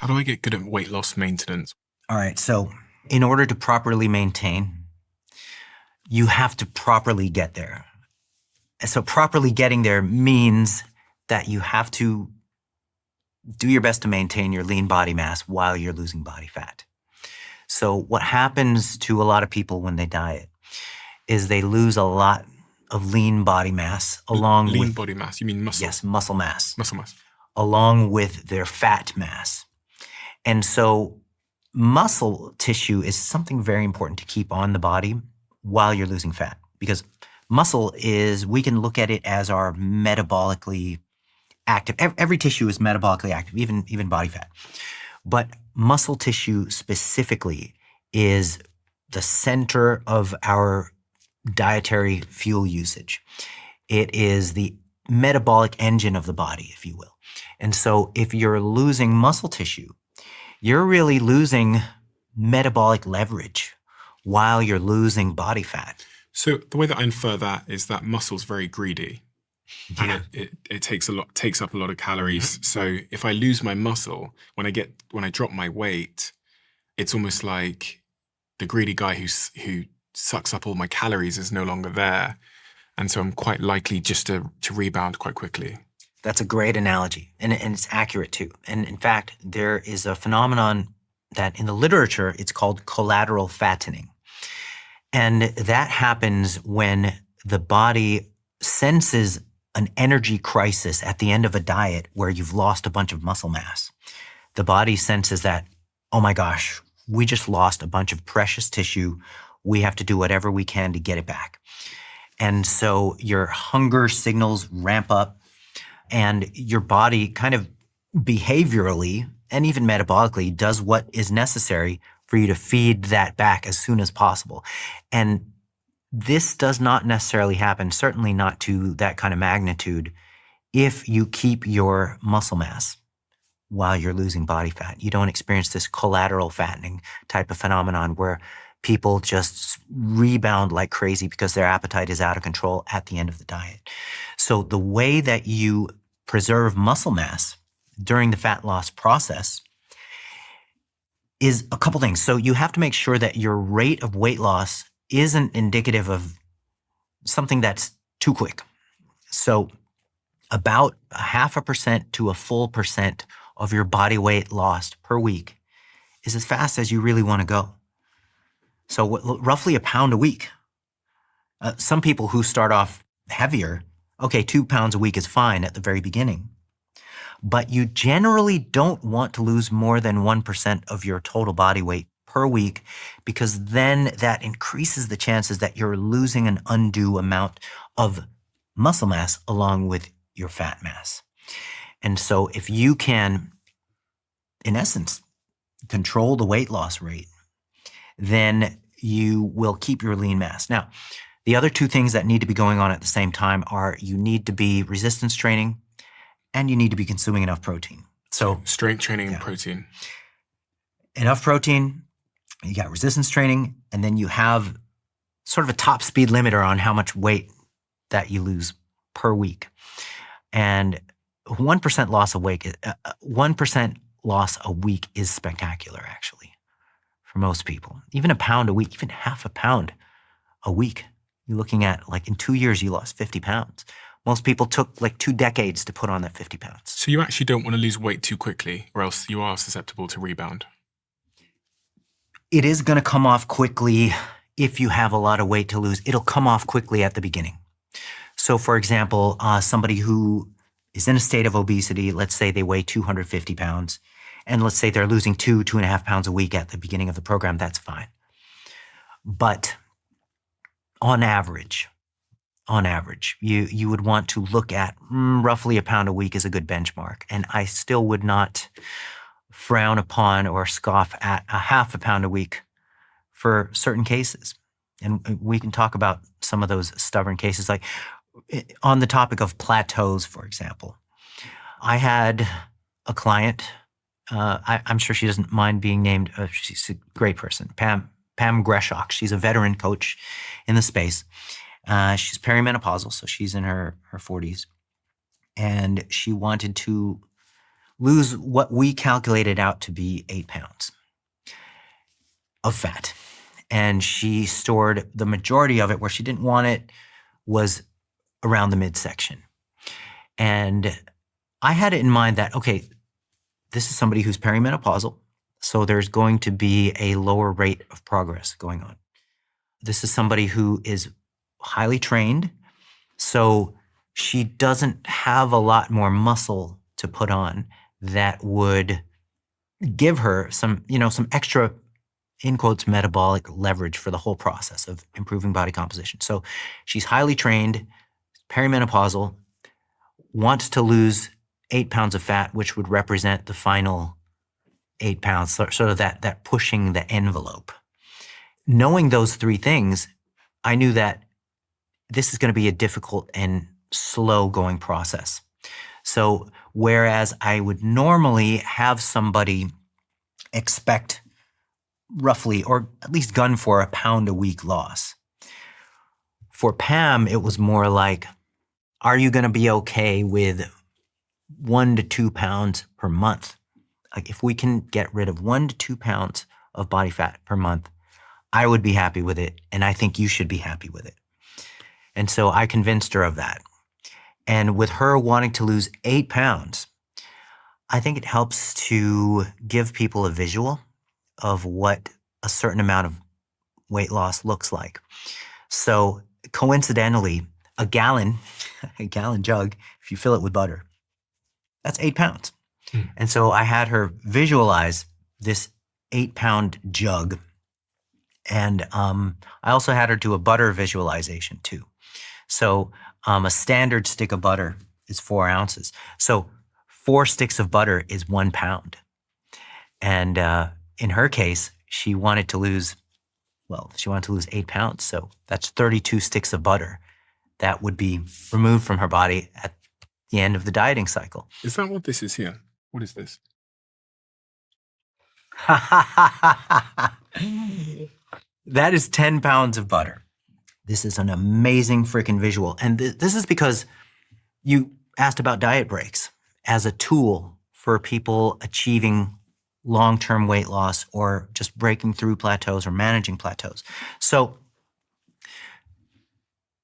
do I get good at weight loss maintenance? All right. So in order to properly maintain, you have to properly get there. So properly getting there means that you have to do your best to maintain your lean body mass while you're losing body fat. So what happens to a lot of people when they diet is they lose a lot of lean body mass along lean with body mass. You mean muscle? Yes, muscle mass. Muscle mass. Along with their fat mass. And so muscle tissue is something very important to keep on the body while you're losing fat, because muscle is, we can look at it as our metabolically active. Every tissue is metabolically active, even body fat. But muscle tissue specifically is the center of our dietary fuel usage. It is the metabolic engine of the body, if you will. And so if you're losing muscle tissue, you're really losing metabolic leverage while you're losing body fat. So the way that I infer that is that muscle's very greedy. Yeah. And it takes up a lot of calories. Mm-hmm. So if I lose my muscle, when I drop my weight, it's almost like the greedy guy who sucks up all my calories is no longer there. And so I'm quite likely just to rebound quite quickly. That's a great analogy, and it's accurate too. And in fact, there is a phenomenon that in the literature, it's called collateral fattening. And that happens when the body senses an energy crisis at the end of a diet where you've lost a bunch of muscle mass. The body senses that, oh my gosh, we just lost a bunch of precious tissue. We have to do whatever we can to get it back. And so your hunger signals ramp up, and your body kind of behaviorally and even metabolically does what is necessary for you to feed that back as soon as possible. And this does not necessarily happen, certainly not to that kind of magnitude, if you keep your muscle mass while you're losing body fat. You don't experience this collateral fattening type of phenomenon where people just rebound like crazy because their appetite is out of control at the end of the diet. So the way that you preserve muscle mass during the fat loss process is a couple things. So you have to make sure that your rate of weight loss isn't indicative of something that's too quick. So about 0.5% to a full percent of your body weight lost per week is as fast as you really want to go. So roughly a pound a week. Some people who start off heavier, okay, 2 pounds a week is fine at the very beginning. But you generally don't want to lose more than 1% of your total body weight per week, because then that increases the chances that you're losing an undue amount of muscle mass along with your fat mass. And so if you can, in essence, control the weight loss rate, then you will keep your lean mass. Now, the other two things that need to be going on at the same time are you need to be resistance training and you need to be consuming enough protein. So strength training and protein. Enough protein, you got resistance training, and then you have sort of a top speed limiter on how much weight that you lose per week. And 1% loss of weight, 1% loss a week is spectacular, actually, for most people. Even a pound a week, even half a pound a week. You're looking at, like, in 2 years, you lost 50 pounds. Most people took like 2 decades to put on that 50 pounds. So you actually don't want to lose weight too quickly, or else you are susceptible to rebound. It is going to come off quickly if you have a lot of weight to lose. It'll come off quickly at the beginning. So for example, somebody who is in a state of obesity, let's say they weigh 250 pounds, and let's say they're losing 2.5 pounds a week at the beginning of the program, that's fine. But on average, you would want to look at roughly a pound a week is a good benchmark. And I still would not frown upon or scoff at a half a pound a week for certain cases. And we can talk about some of those stubborn cases, like on the topic of plateaus, for example. I had a client, I'm sure she doesn't mind being named, she's a great person, Pam Greshok. She's a veteran coach in the space. She's perimenopausal, so she's in her 40s. And she wanted to lose what we calculated out to be 8 pounds of fat. And she stored the majority of it where she didn't want it was around the midsection. And I had it in mind that, okay, this is somebody who's perimenopausal, so there's going to be a lower rate of progress going on. This is somebody who is highly trained, so she doesn't have a lot more muscle to put on that would give her some extra, in quotes, metabolic leverage for the whole process of improving body composition. So she's highly trained, perimenopausal, wants to lose 8 pounds of fat, which would represent the final 8 pounds, sort of that pushing the envelope. Knowing those three things, I knew that this is going to be a difficult and slow going process. So whereas I would normally have somebody expect roughly, or at least gun for, a pound a week loss, for Pam, it was more like, are you going to be okay with 1 to 2 pounds per month? Like, if we can get rid of 1 to 2 pounds of body fat per month, I would be happy with it, and I think you should be happy with it. And so I convinced her of that. And with her wanting to lose 8 pounds, I think it helps to give people a visual of what a certain amount of weight loss looks like. So coincidentally, a gallon jug, if you fill it with butter, that's 8 pounds. And so I had her visualize this 8-pound jug. And I also had her do a butter visualization too. So a standard stick of butter is 4 ounces. So 4 sticks of butter is 1 pound. And in her case, she wanted to lose 8 pounds. So that's 32 sticks of butter that would be removed from her body at the end of the dieting cycle. Is that what this is here? What is this? That is 10 pounds of butter. This is an amazing freaking visual. And this is because you asked about diet breaks as a tool for people achieving long-term weight loss or just breaking through plateaus or managing plateaus. So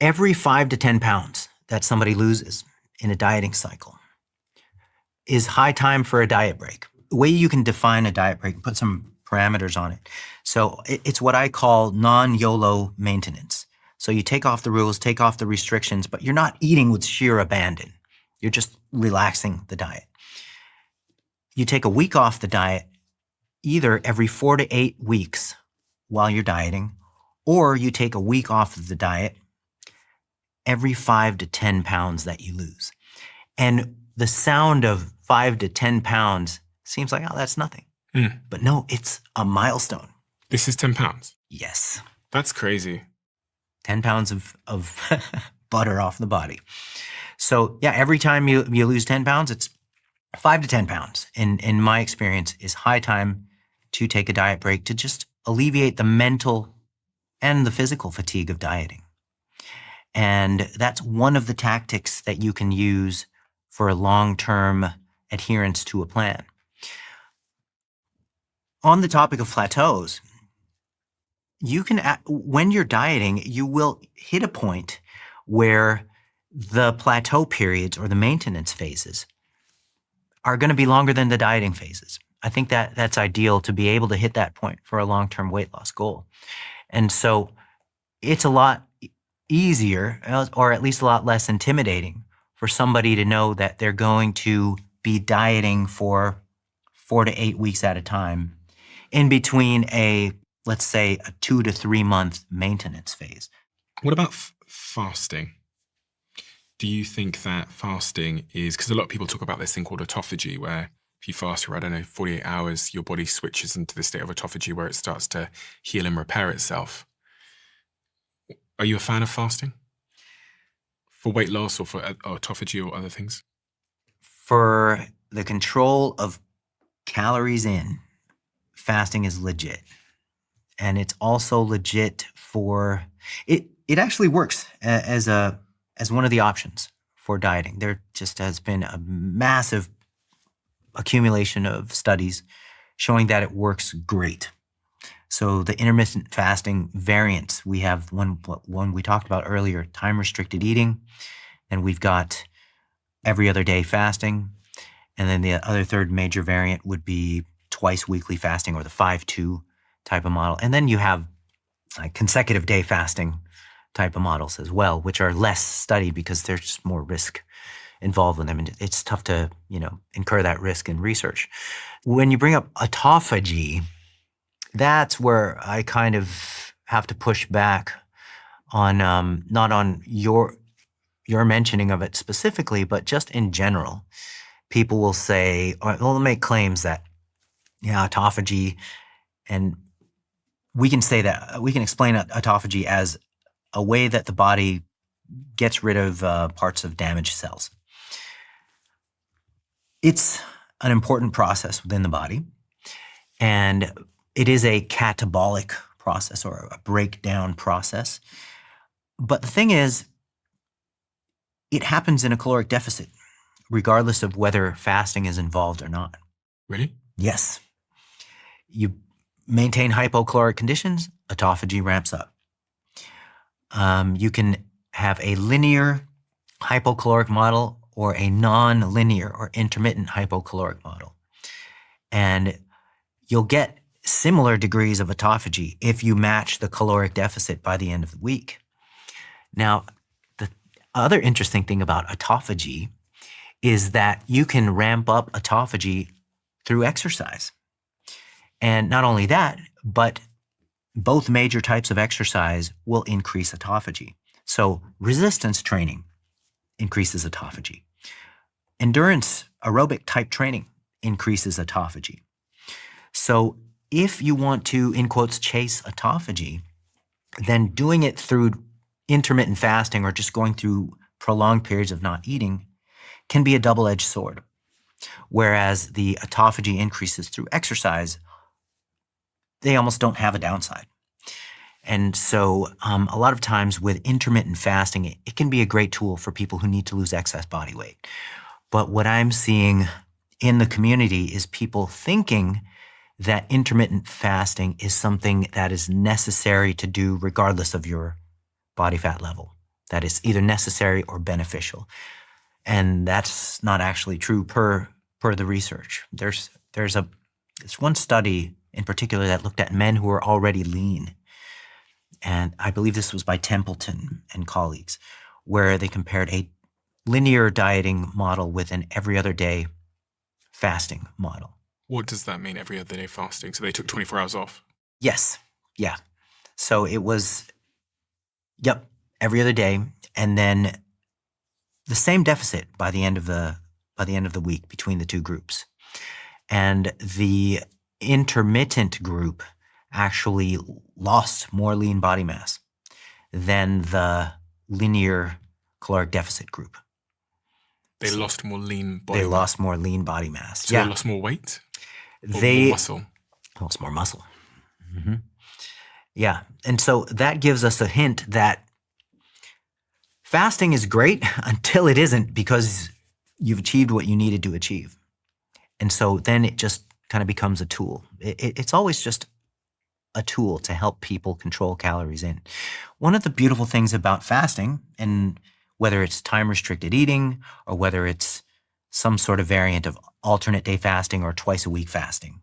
every 5 to 10 pounds that somebody loses in a dieting cycle is high time for a diet break. The way you can define a diet break, put some parameters on it. So it's what I call non-YOLO maintenance. So you take off the rules, take off the restrictions, but you're not eating with sheer abandon. You're just relaxing the diet. You take a week off the diet either every 4 to 8 weeks while you're dieting, or you take a week off of the diet every 5 to 10 pounds that you lose. And the sound of 5 to 10 pounds seems like, oh, that's nothing. But no, it's a milestone. This is 10 pounds? Yes. That's crazy. 10 pounds of butter off the body. So yeah, every time you lose 10 pounds, it's 5 to 10 pounds. In my experience, is high time to take a diet break to just alleviate the mental and the physical fatigue of dieting. And that's one of the tactics that you can use for a long-term adherence to a plan. On the topic of plateaus, you can, when you're dieting, you will hit a point where the plateau periods or the maintenance phases are going to be longer than the dieting phases. I think that that's ideal to be able to hit that point for a long-term weight loss goal. And so it's a lot easier, or at least a lot less intimidating, for somebody to know that they're going to be dieting for 4 to 8 weeks at a time in between let's say, a 2 to 3 month maintenance phase. What about fasting? Do you think that fasting is, because a lot of people talk about this thing called autophagy, where if you fast for, 48 hours, your body switches into the state of autophagy where it starts to heal and repair itself. Are you a fan of fasting? For weight loss or for autophagy or other things? For the control of calories in, fasting is legit. And it's also legit for, it actually works as one of the options for dieting. There just has been a massive accumulation of studies showing that it works great. So the intermittent fasting variants, we have one we talked about earlier, time-restricted eating, and we've got every other day fasting. And then the other third major variant would be twice weekly fasting, or the 5-2 type of model. And then you have consecutive day fasting type of models as well, which are less studied because there's just more risk involved in them. And it's tough to, incur that risk in research. When you bring up autophagy, that's where I kind of have to push back on, not on your mentioning of it specifically, but just in general. People will say, or they'll make claims that, autophagy, and we can say that, we can explain autophagy as a way that the body gets rid of parts of damaged cells. It's an important process within the body, and it is a catabolic process, or a breakdown process. But the thing is, it happens in a caloric deficit, regardless of whether fasting is involved or not. Really? Yes. You maintain hypocaloric conditions, autophagy ramps up. You can have a linear hypocaloric model or a non-linear or intermittent hypocaloric model. And you'll get similar degrees of autophagy if you match the caloric deficit by the end of the week. Now, the other interesting thing about autophagy is that you can ramp up autophagy through exercise. And not only that, but both major types of exercise will increase autophagy. So resistance training increases autophagy. Endurance aerobic type training increases autophagy. So if you want to, in quotes, chase autophagy, then doing it through intermittent fasting or just going through prolonged periods of not eating can be a double-edged sword. Whereas the autophagy increases through exercise, they almost don't have a downside. And so a lot of times with intermittent fasting, it can be a great tool for people who need to lose excess body weight. But what I'm seeing in the community is people thinking that intermittent fasting is something that is necessary to do regardless of your body fat level, that is either necessary or beneficial. And that's not actually true per the research. There's one study in particular that looked at men who were already lean. And I believe this was by Templeton and colleagues, where they compared a linear dieting model with an every other day fasting model. What does that mean, every other day fasting? So they took 24 hours off? Yes. Yeah. So it was, every other day. And then the same deficit by the end of the week between the two groups. And the intermittent group actually lost more lean body mass than the linear caloric deficit group. They lost more lean body They mass? lost more lean body mass. So they lost more weight? Or They more muscle? lost more muscle. Mm-hmm. Yeah. And so that gives us a hint that fasting is great until it isn't, because you've achieved what you needed to achieve. And so then it just kind of becomes a tool. It's always just a tool to help people control calories in. One of the beautiful things about fasting, and whether it's time-restricted eating or whether it's some sort of variant of alternate day fasting or twice a week fasting,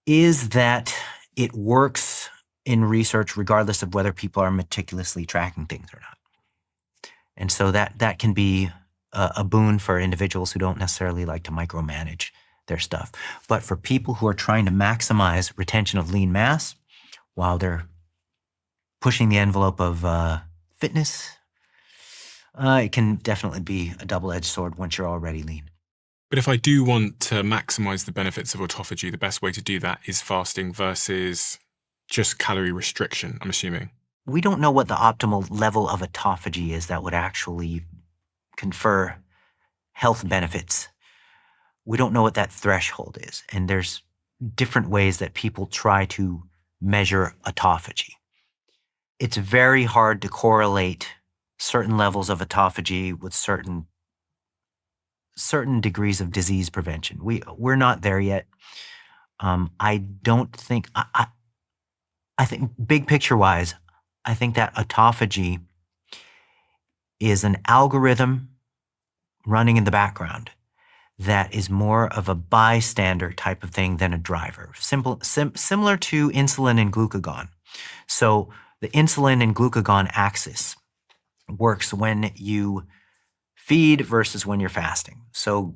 is that it works in research regardless of whether people are meticulously tracking things or not. And so that can be a boon for individuals who don't necessarily like to micromanage their stuff. But for people who are trying to maximize retention of lean mass while they're pushing the envelope of fitness, it can definitely be a double-edged sword once you're already lean. But if I do want to maximize the benefits of autophagy, the best way to do that is fasting versus just calorie restriction, I'm assuming. We don't know what the optimal level of autophagy is that would actually confer health benefits. We don't know what that threshold is. And there's different ways that people try to measure autophagy. It's very hard to correlate certain levels of autophagy with certain certain degrees of disease prevention. We're not there yet. I don't think, I think big picture wise, I think that autophagy is an algorithm running in the background that is more of a bystander type of thing than a driver. Similar to insulin and glucagon. So the insulin and glucagon axis works when you feed versus when you're fasting. So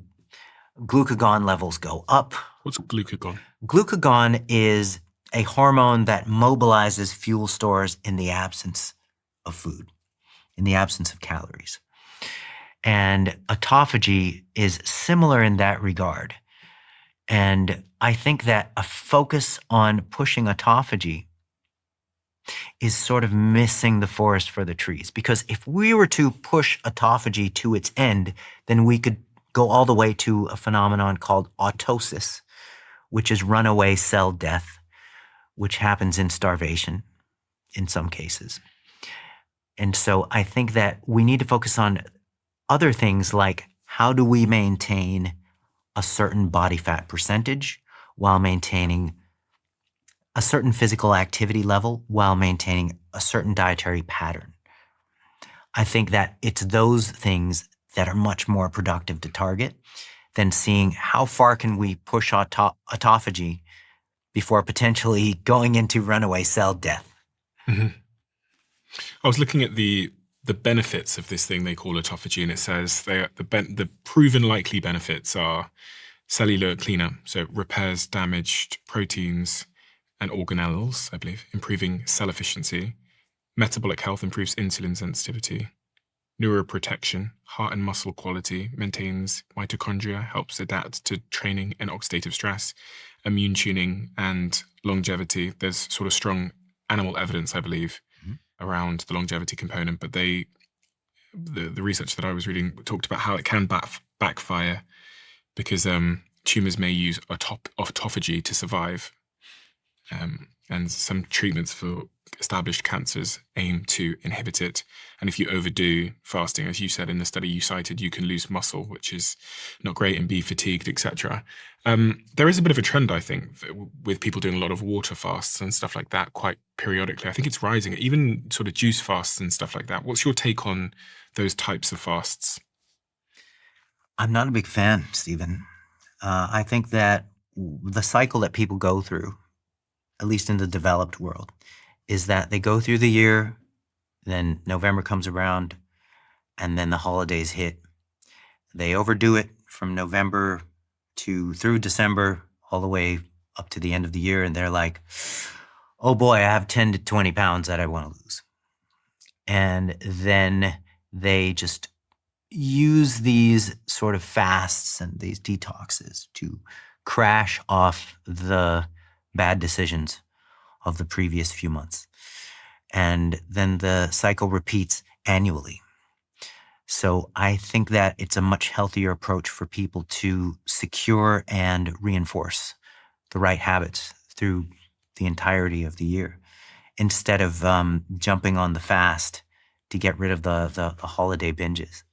glucagon levels go up. What's glucagon? Glucagon is a hormone that mobilizes fuel stores in the absence of food, in the absence of calories. And autophagy is similar in that regard. And I think that a focus on pushing autophagy is sort of missing the forest for the trees. Because if we were to push autophagy to its end, then we could go all the way to a phenomenon called autosis, which is runaway cell death, which happens in starvation in some cases. And so I think that we need to focus on other things like how do we maintain a certain body fat percentage while maintaining a certain physical activity level while maintaining a certain dietary pattern. I think that it's those things that are much more productive to target than seeing how far can we push autophagy before potentially going into runaway cell death. Mm-hmm. I was looking at the benefits of this thing they call autophagy, and it says the proven likely benefits are cellular cleanup, so it repairs damaged proteins and organelles, I believe, improving cell efficiency. Metabolic health improves insulin sensitivity. Neuroprotection, heart and muscle quality, maintains mitochondria, helps adapt to training and oxidative stress. Immune tuning and longevity. There's sort of strong animal evidence, I believe, around the longevity component, but the research that I was reading talked about how it can backfire because tumors may use autophagy to survive, and some treatments for established cancers aim to inhibit it. And if you overdo fasting, as you said in the study you cited, you can lose muscle, which is not great, and be fatigued, etc. There is a bit of a trend, I think, with people doing a lot of water fasts and stuff like that quite periodically. I think it's rising, even sort of juice fasts and stuff like that. What's your take on those types of fasts? I'm not a big fan, Stephen. I think that the cycle that people go through, at least in the developed world, is that they go through the year, then November comes around, and then the holidays hit. They overdo it from November through December, all the way up to the end of the year, and they're like, oh boy, I have 10 to 20 pounds that I want to lose. And then they just use these sort of fasts and these detoxes to crash off the bad decisions of the previous few months. And then the cycle repeats annually. So I think that it's a much healthier approach for people to secure and reinforce the right habits through the entirety of the year, instead of jumping on the fast to get rid of the holiday binges.